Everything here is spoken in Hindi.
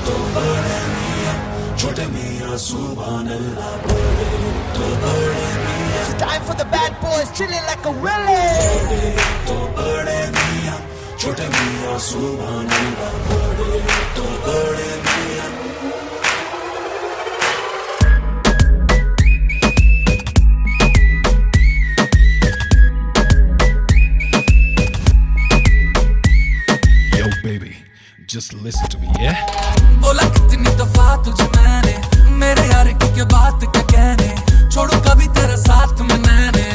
तो बड़े मियां, छोटे मियां सुभान अल्लाह। बड़े तो बड़े मियां, It's time for the bad boys chilling like a willy. तो बड़े मियां, छोटे मियां सुभान अल्लाह। बड़े तो बड़े मियां। Yo baby, just listen to me, yeah? बोला कितनी दफा तुझे मैंने, मेरे यार की क्या बात क्या कहने, छोड़ू कभी तेरा साथ में मैंने।